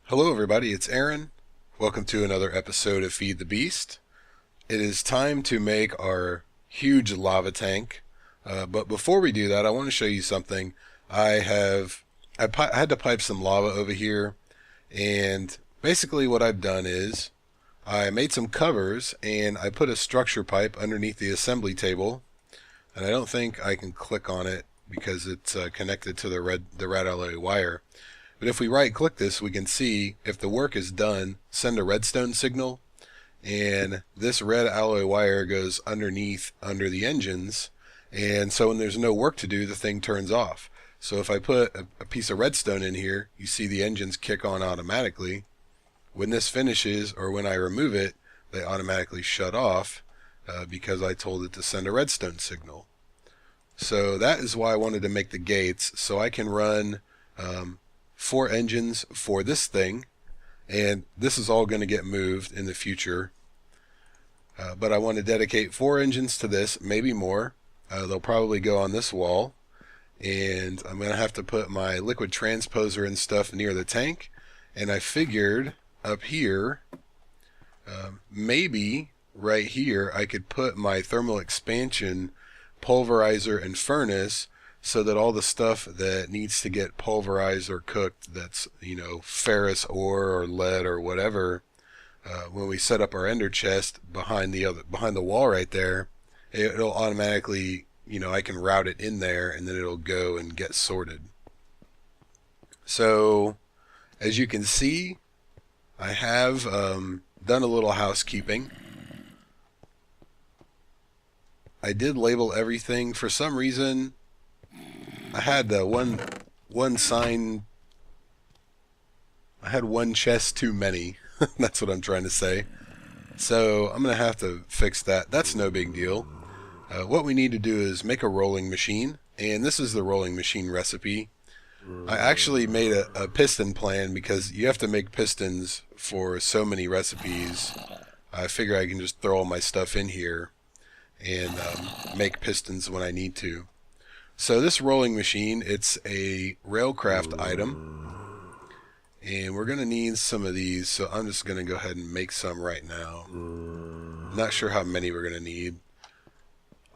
Hello everybody, it's Aaron. Welcome to another episode of Feed the Beast. It is time to make our huge lava tank. But before we do that, I want to show you something. I had to pipe some lava over here, and basically what I've done is I made some covers and I put a structure pipe underneath the assembly table, and I don't think I can click on it because it's connected to the red alloy wire. But if we right click this, we can see if the work is done, send a redstone signal, and this red alloy wire goes underneath under the engines, and so when there's no work to do, the thing turns off. So if I put a piece of redstone in here, you see the engines kick on automatically. When this finishes, or when I remove it, they automatically shut off because I told it to send a redstone signal. So that is why I wanted to make the gates, so I can run 4 engines for this thing, and this is all going to get moved in the future, but I want to dedicate 4 engines to this, maybe more. They'll probably go on this wall, and I'm going to have to put my liquid transposer and stuff near the tank, and I figured up here, maybe right here I could put my thermal expansion pulverizer and furnace, so that all the stuff that needs to get pulverized or cooked, that's, ferrous ore or lead or whatever, when we set up our ender chest behind the wall right there, it'll automatically, I can route it in there, and then it'll go and get sorted. So as you can see, I have done a little housekeeping. I did label everything. For some reason, I had one sign. I had one chest too many. That's what I'm trying to say. So I'm gonna have to fix that. That's no big deal. What we need to do is make a rolling machine, and this is the rolling machine recipe. I actually made a piston plan because you have to make pistons for so many recipes. I figure I can just throw all my stuff in here and make pistons when I need to. So this rolling machine, it's a railcraft item, and we're going to need some of these, so I'm just going to go ahead and make some right now. Not sure how many we're going to need.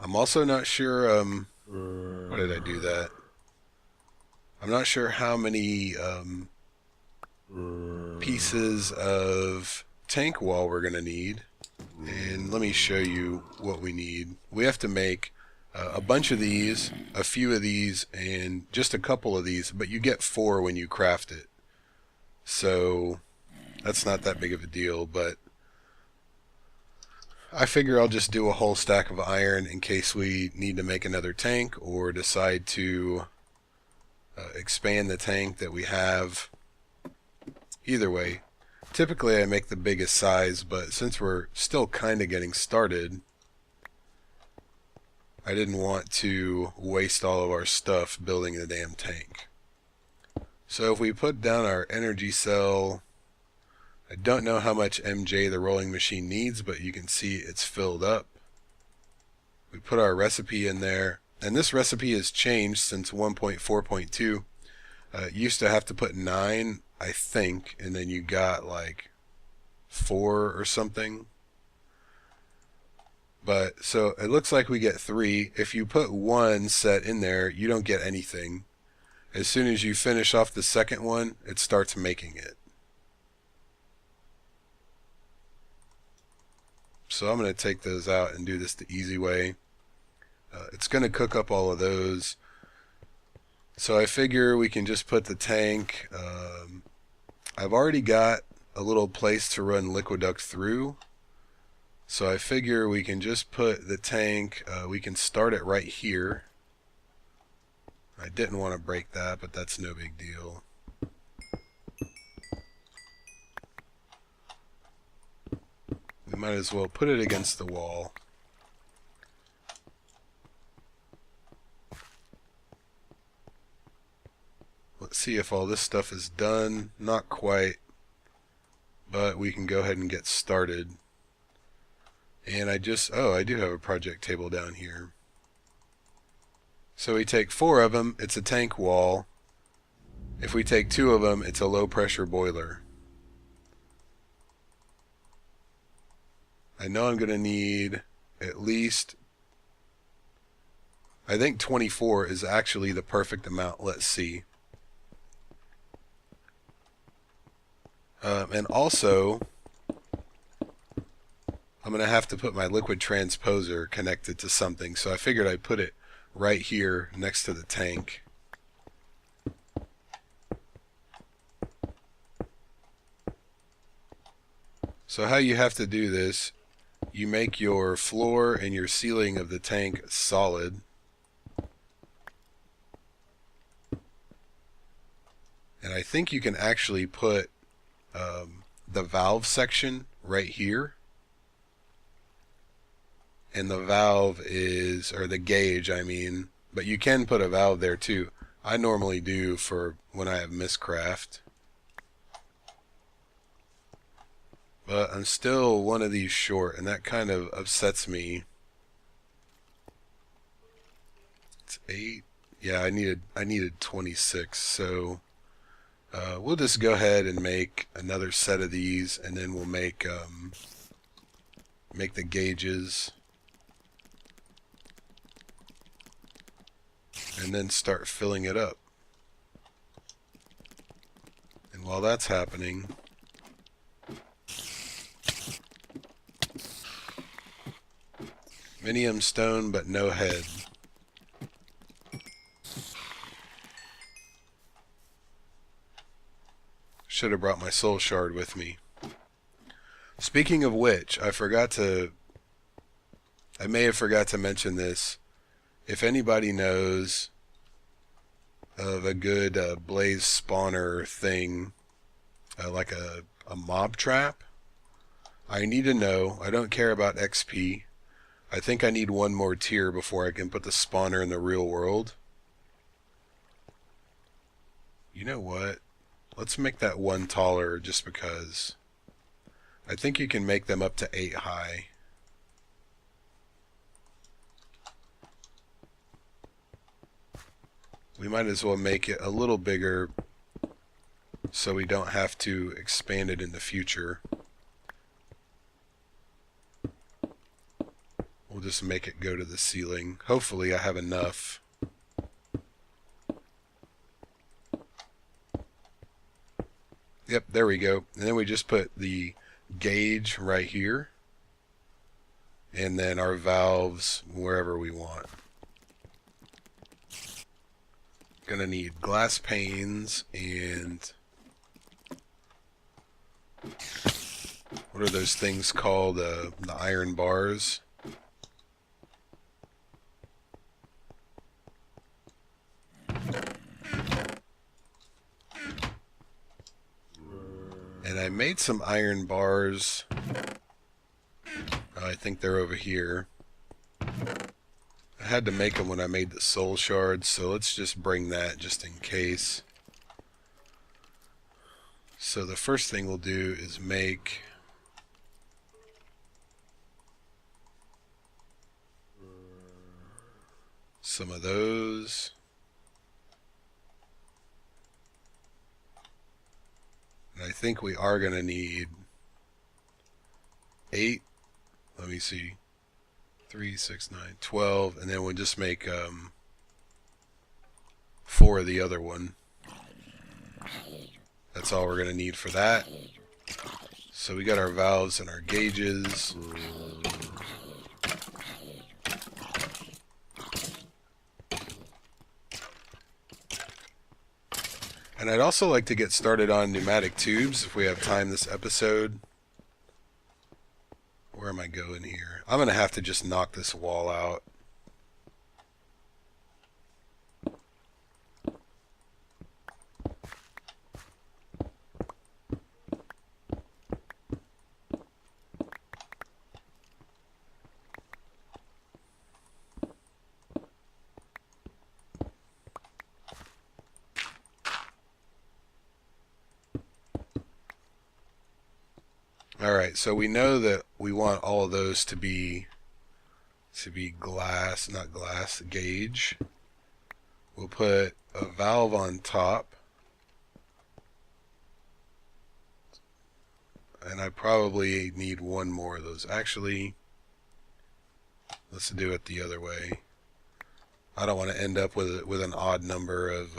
I'm also not sure, why did I do that? I'm not sure how many pieces of tank wall we're going to need, and let me show you what we need. We have to make a bunch of these, a few of these, and just a couple of these, but you get 4 when you craft it. So that's not that big of a deal, but I figure I'll just do a whole stack of iron in case we need to make another tank or decide to expand the tank that we have. Either way, typically I make the biggest size, but since we're still kind of getting started, I didn't want to waste all of our stuff building the damn tank. So if we put down our energy cell, I don't know how much MJ the rolling machine needs, but you can see it's filled up. We put our recipe in there, and this recipe has changed since 1.4.2. Used to have to put 9, I think, and then you got like 4 or something. But so it looks like we get 3. If you put 1 set in there, you don't get anything. As soon as you finish off the second one, it starts making it. So I'm going to take those out and do this the easy way. It's going to cook up all of those. So I figure we can just put the tank. I've already got a little place to run liquiduct through. So I figure we can just put the tank, we can start it right here. I didn't want to break that, but that's no big deal. We might as well put it against the wall. Let's see if all this stuff is done. Not quite, but we can go ahead and get started. And I do have a project table down here. So we take 4 of them, it's a tank wall. If we take 2 of them, it's a low pressure boiler. I know I'm going to need at least, I think 24 is actually the perfect amount. Let's see. And also, I'm going to have to put my liquid transposer connected to something, so I figured I'd put it right here next to the tank. So how you have to do this, you make your floor and your ceiling of the tank solid. And I think you can actually put the valve section right here. And the valve is, or the gauge I mean, but you can put a valve there too. I normally do for when I have miscraft. But I'm still one of these short, and that kind of upsets me. It's 8. Yeah, I needed 26, so we'll just go ahead and make another set of these, and then we'll make the gauges, and then start filling it up. And while that's happening, minium stone but no head. Should have brought my soul shard with me. Speaking of which, I may have forgot to mention this. If anybody knows of a good blaze spawner thing, like a mob trap, I need to know. I don't care about XP. I think I need one more tier before I can put the spawner in the real world. You know what? Let's make that one taller just because. I think you can make them up to 8 high. We might as well make it a little bigger so we don't have to expand it in the future. We'll just make it go to the ceiling. Hopefully I have enough. Yep, there we go. And then we just put the gauge right here. And then our valves wherever we want. Gonna need glass panes and what are those things called? The iron bars. And I made some iron bars. I think they're over here. I had to make them when I made the soul shards, so let's just bring that just in case. So the first thing we'll do is make some of those. And I think we are going to need 8. Let me see. 3, 6, 9, 12. And then we'll just make 4 of the other one. That's all we're going to need for that. So we got our valves and our gauges. And I'd also like to get started on pneumatic tubes if we have time this episode. Where am I going here? I'm going to have to just knock this wall out. Alright, so we know that we want all of those to be glass, not glass, gauge. We'll put a valve on top. And I probably need one more of those. Actually, let's do it the other way. I don't want to end up with an odd number of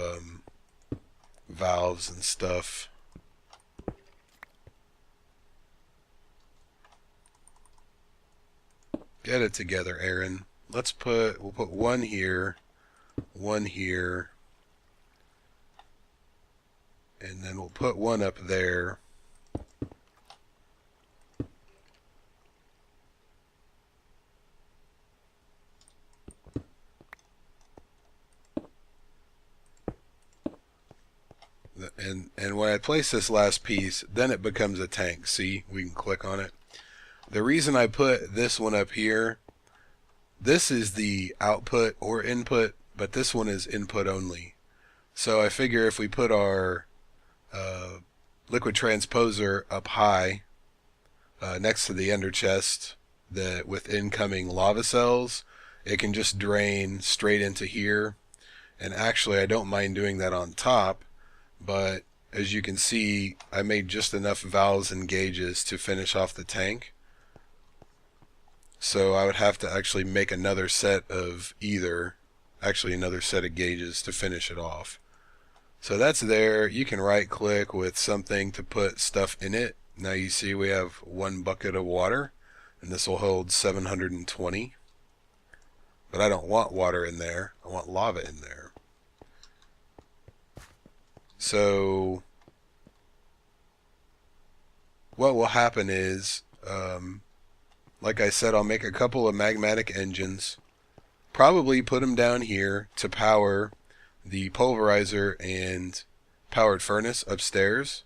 valves and stuff. Get it together, Aaron. We'll put one here, and then we'll put one up there. And when I place this last piece, then it becomes a tank. See, we can click on it. The reason I put this one up here, this is the output or input, but this one is input only. So I figure if we put our liquid transposer up high next to the ender chest with incoming lava cells, it can just drain straight into here. And actually I don't mind doing that on top, but as you can see, I made just enough valves and gauges to finish off the tank. So I would have to actually make another set of another set of gauges to finish it off. So that's there. You can right click with something to put stuff in it. Now you see we have one bucket of water, and this will hold 720. But I don't want water in there. I want lava in there. So what will happen is, like I said, I'll make a couple of magmatic engines, probably put them down here to power the pulverizer and powered furnace upstairs.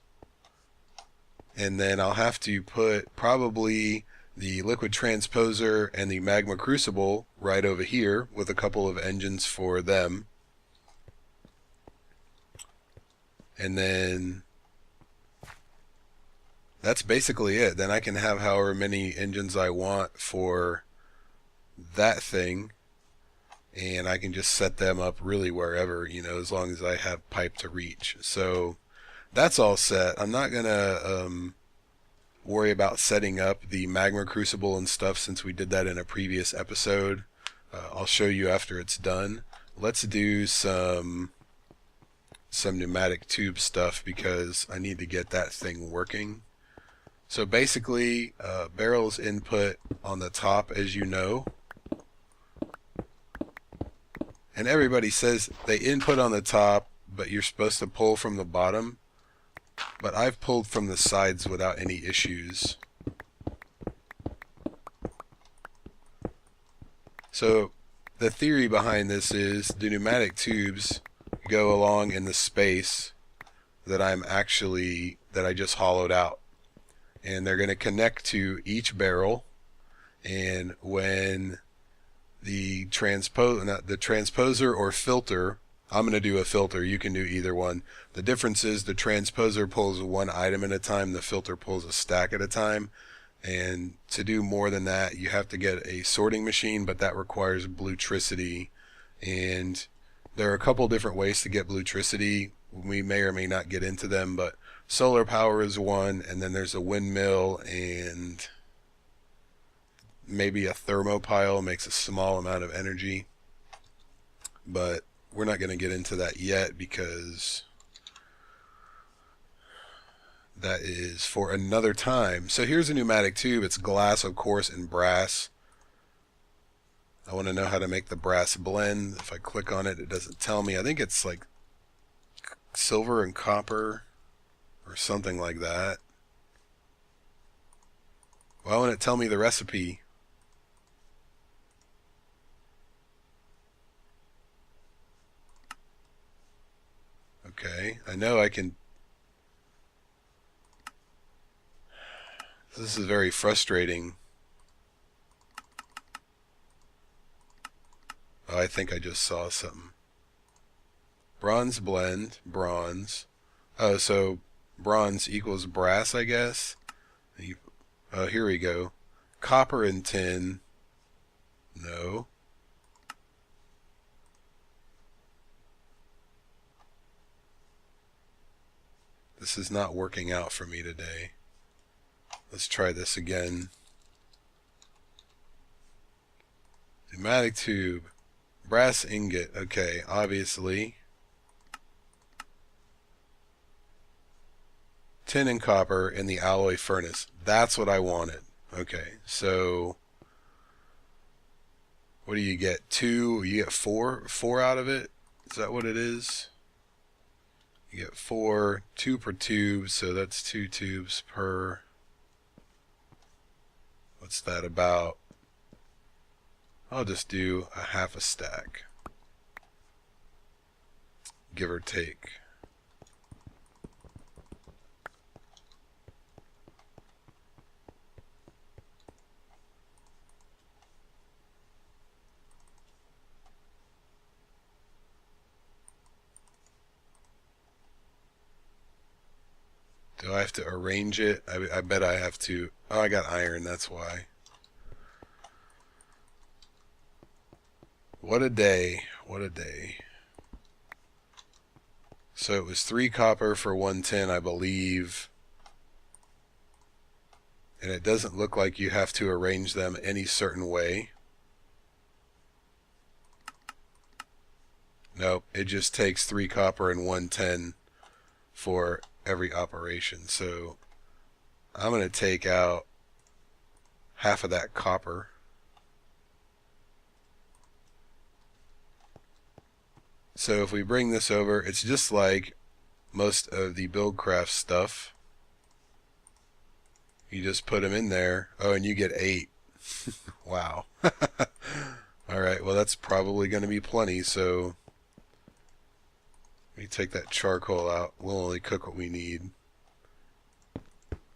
And then I'll have to put probably the liquid transposer and the magma crucible right over here with a couple of engines for them. And then that's basically it. Then I can have however many engines I want for that thing, and I can just set them up really wherever, as long as I have pipe to reach. So that's all set. I'm not gonna worry about setting up the magma crucible and stuff, since we did that in a previous episode. I'll show you after it's done. Let's do some pneumatic tube stuff, because I need to get that thing working. So basically, barrels input on the top, as you know. And everybody says they input on the top, but you're supposed to pull from the bottom. But I've pulled from the sides without any issues. So the theory behind this is the pneumatic tubes go along in the space that I just hollowed out. And they're going to connect to each barrel, and when the transposer or filter, I'm going to do a filter, you can do either one. The difference is the transposer pulls one item at a time, the filter pulls a stack at a time. And to do more than that, you have to get a sorting machine, but that requires bluetricity. And there are a couple different ways to get bluetricity. We may or may not get into them, but solar power is one, and then there's a windmill, and maybe a thermopile makes a small amount of energy. But we're not going to get into that yet, because that is for another time. So here's a pneumatic tube. It's glass, of course, and brass. I want to know how to make the brass blend. If I click on it, it doesn't tell me. I think it's like silver and copper or something like that. Why won't it tell me the recipe? Okay, I know I can. This is very frustrating. Oh, I think I just saw something. Bronze blend, bronze. Oh, so bronze equals brass, I guess. Oh, here we go. Copper and tin. No. This is not working out for me today. Let's try this again. Pneumatic tube. Brass ingot. Okay, obviously. Tin and copper in the alloy furnace. That's what I wanted. Okay, so what do you get? 2? You get 4? 4 out of it? Is that what it is? You get 4, 2 per tube, so that's 2 tubes per. What's that about? I'll just do a half a stack, give or take. Do I have to arrange it? I bet I have to. Oh, I got iron, that's why. What a day. What a day. So it was 3 copper for 1 tin, I believe. And it doesn't look like you have to arrange them any certain way. Nope, it just takes 3 copper and 1 tin for every operation. So I'm going to take out half of that copper. So if we bring this over, it's just like most of the buildcraft stuff. You just put them in there. Oh, and you get 8. Wow. Alright, well that's probably going to be plenty, so let me take that charcoal out. We'll only cook what we need.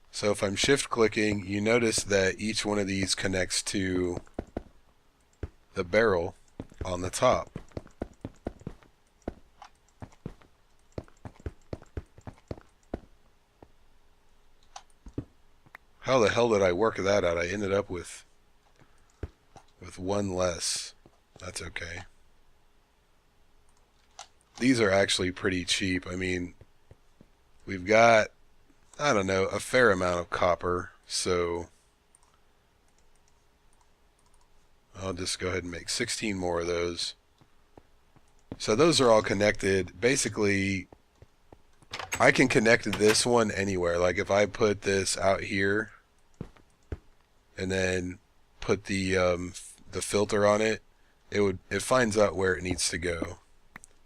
So if I'm shift clicking, you notice that each one of these connects to the barrel on the top. How the hell did I work that out? I ended up with 1 less. That's okay. These are actually pretty cheap. I mean, we've got, I don't know, a fair amount of copper, so I'll just go ahead and make 16 more of those. So those are all connected. Basically, I can connect this one anywhere. Like if I put this out here and then put the filter on it, it finds out where it needs to go.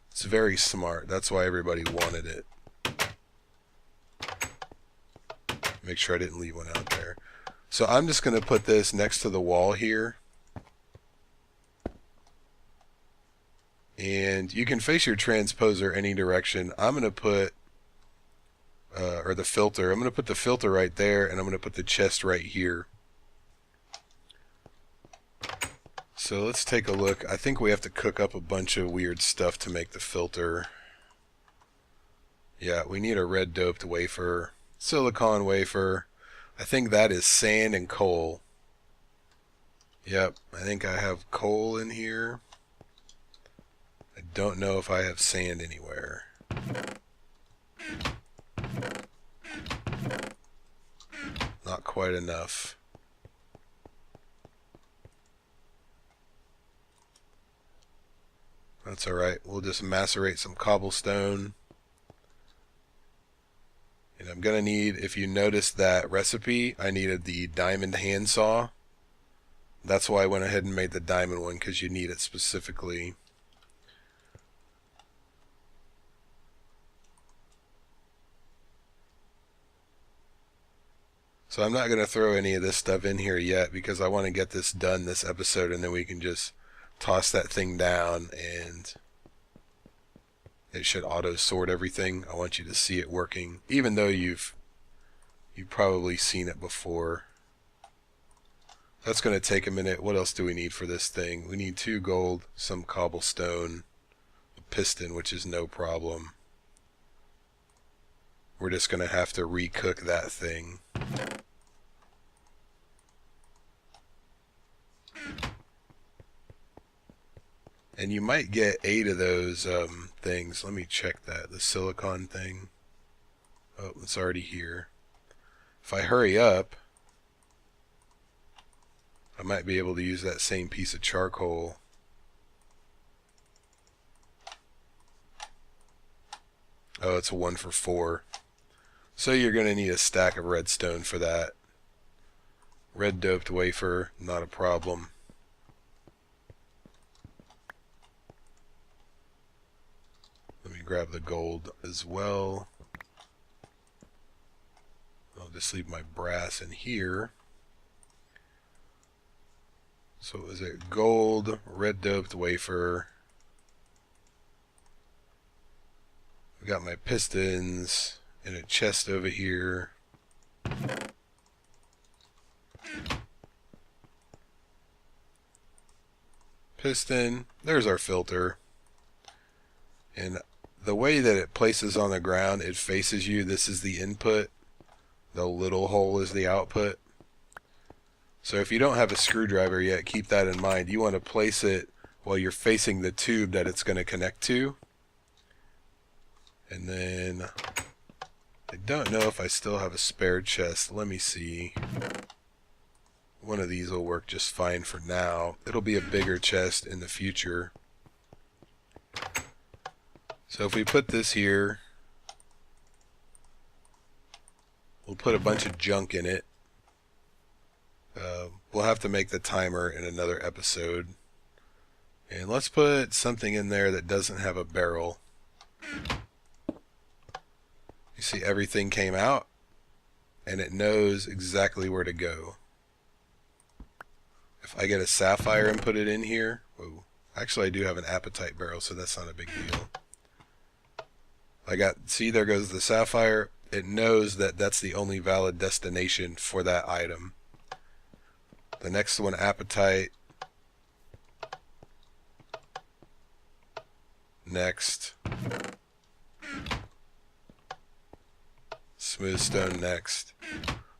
It's very smart. That's why everybody wanted it. Make sure I didn't leave one out there. So I'm just going to put this next to the wall here. And you can face your transposer any direction. I'm going to put, or the filter, I'm going to put the filter right there, and I'm going to put the chest right here. So let's take a look. I think we have to cook up a bunch of weird stuff to make the filter. Yeah, we need a red doped wafer, silicon wafer. I think that is sand and coal. Yep, I think I have coal in here. I don't know if I have sand anywhere. Not quite enough. That's alright. We'll just macerate some cobblestone. And I'm going to need, if you notice that recipe, I needed the diamond handsaw. That's why I went ahead and made the diamond one, because you need it specifically. So I'm not going to throw any of this stuff in here yet, because I want to get this done this episode, and then we can just toss that thing down and it should auto sort everything. I want you to see it working, even though you've probably seen it before. That's going to take a minute. What else do we need for this thing? We need 2 gold, some cobblestone, a piston, which is no problem. We're just going to have to recook that thing. And you might get 8 of those things. Let me check that. The silicon thing. Oh, it's already here. If I hurry up, I might be able to use that same piece of charcoal. Oh, it's a 1 for 4. So you're going to need a stack of redstone for that. Red doped wafer, not a problem. Let me grab the gold as well. I'll just leave my brass in here. So it was a gold, red doped wafer. We got my pistons in a chest over here. Piston, there's our filter. And the way that it places on the ground, it faces you. This is the input. The little hole is the output. So if you don't have a screwdriver yet, keep that in mind. You want to place it while you're facing the tube that it's going to connect to. And then, I don't know if I still have a spare chest. Let me see. One of these will work just fine for now. It'll be a bigger chest in the future. So if we put this here, we'll put a bunch of junk in it. We'll have to make the timer in another episode. And let's put something in there that doesn't have a barrel. You see, everything came out, and it knows exactly where to go. If I get a sapphire and put it in here, whoa, actually I do have an apatite barrel, so that's not a big deal. See, there goes the sapphire. It knows that that's the only valid destination for that item. The next one, apatite. Next. Smooth stone next.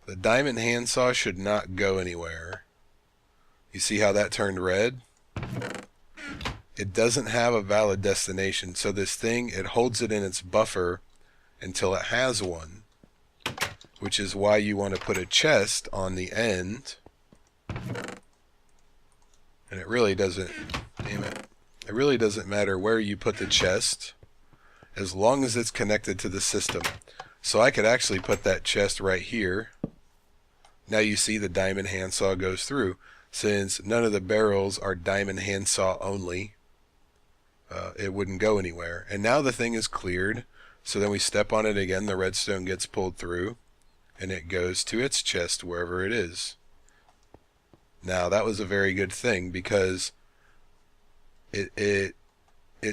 The diamond handsaw should not go anywhere. You see how that turned red? It doesn't have a valid destination, so this thing, it holds it in its buffer until it has one, which is why you want to put a chest on the end. And it really doesn't, damn it, it really doesn't matter where you put the chest as long as it's connected to the system. So I could actually put that chest right here. Now you see the diamond handsaw goes through. Since none of the barrels are diamond handsaw only, it wouldn't go anywhere. And now the thing is cleared, so then we step on it again, the redstone gets pulled through, and it goes to its chest wherever it is. Now that was a very good thing, because it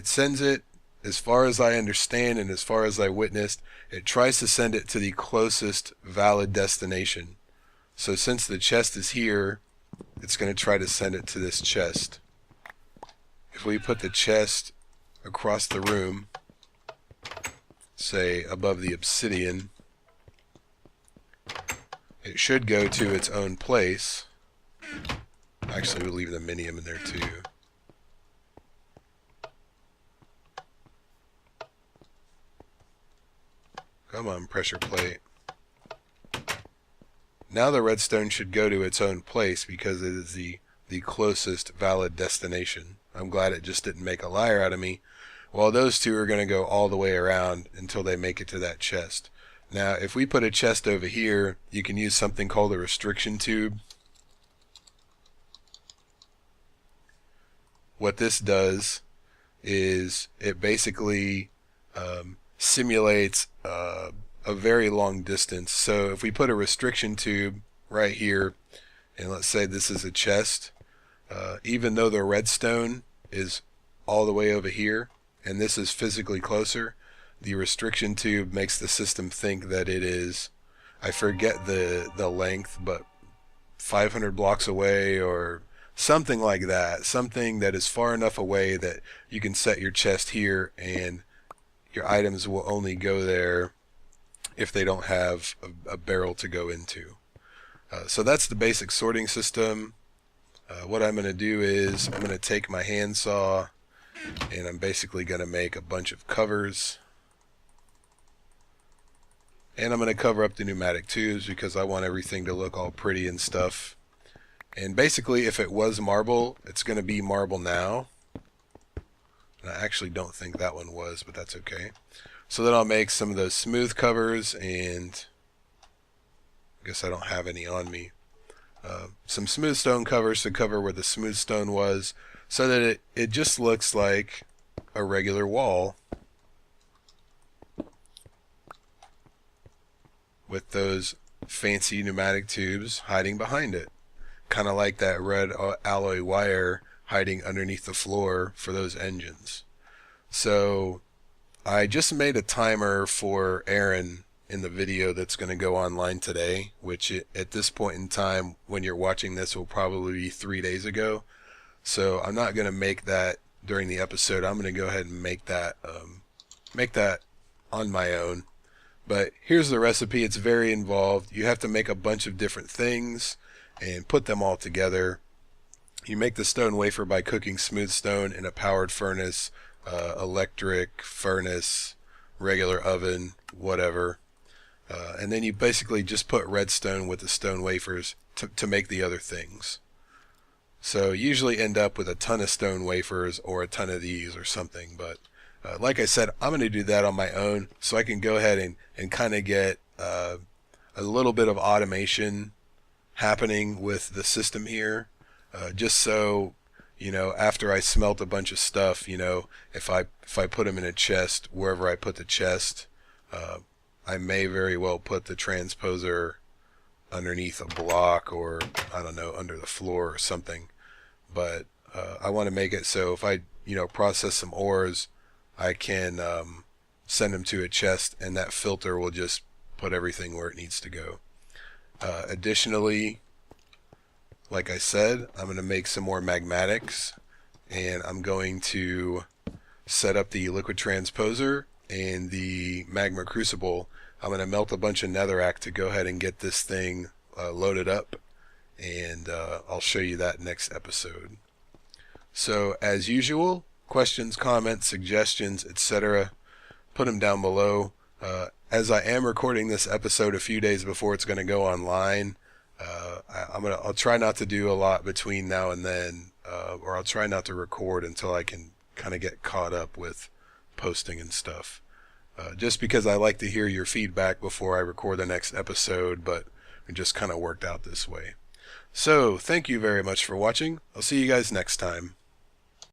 sends it, as far as I understand and as far as I witnessed, it tries to send it to the closest valid destination. So since the chest is here, it's going to try to send it to this chest. If we put the chest across the room, say above the obsidian, it should go to its own place. Actually, we'll leave the minium in there too. Come on, pressure plate. Now the redstone should go to its own place because it is the closest valid destination. I'm glad it just didn't make a liar out of me. Well, those two are going to go all the way around until they make it to that chest. Now, if we put a chest over here, you can use something called a restriction tube. What this does is it basically simulates a very long distance. So if we put a restriction tube right here, and let's say this is a chest, even though the redstone is all the way over here, and this is physically closer, the restriction tube makes the system think that it is, I forget the length, but 500 blocks away or something like that. Something that is far enough away that you can set your chest here and your items will only go there if they don't have a barrel to go into. So that's the basic sorting system. What I'm going to do is I'm going to take my handsaw and I'm basically going to make a bunch of covers. And I'm going to cover up the pneumatic tubes because I want everything to look all pretty and stuff. And basically, if it was marble, it's going to be marble now. And I actually don't think that one was, but that's okay. So then I'll make some of those smooth covers, and I guess I don't have any on me. Some smooth stone covers to cover where the smooth stone was, so that it just looks like a regular wall with those fancy pneumatic tubes hiding behind it. Kind of like that red alloy wire hiding underneath the floor for those engines. So I just made a timer for Aaron in the video that's going to go online today, which at this point in time when you're watching this will probably be 3 days ago. So I'm not going to make that during the episode. I'm going to go ahead and make that on my own. But here's the recipe. It's very involved. You have to make a bunch of different things and put them all together. You make the stone wafer by cooking smooth stone in a powered furnace, electric furnace, regular oven, whatever. And then you basically just put redstone with the stone wafers to make the other things. So you usually end up with a ton of stone wafers or a ton of these or something. But like I said, I'm going to do that on my own so I can go ahead and kind of get a little bit of automation happening with the system here. Just so, you know, after I smelt a bunch of stuff, you know, if I put them in a chest, wherever I put the chest, I may very well put the transposer underneath a block, or I don't know, under the floor or something. But I want to make it so if I, you know, process some ores, I can send them to a chest, and that filter will just put everything where it needs to go. Additionally, like I said, I'm going to make some more magmatics, and I'm going to set up the liquid transposer and the magma crucible. I'm going to melt a bunch of netherrack to go ahead and get this thing loaded up, and I'll show you that next episode. So as usual, questions, comments, suggestions, etc., put them down below. As I am recording this episode a few days before it's going to go online, I'll try not to do a lot between now and then, or I'll try not to record until I can kind of get caught up with posting and stuff. Just because I like to hear your feedback before I record the next episode, but it just kind of worked out this way. So, thank you very much for watching. I'll see you guys next time.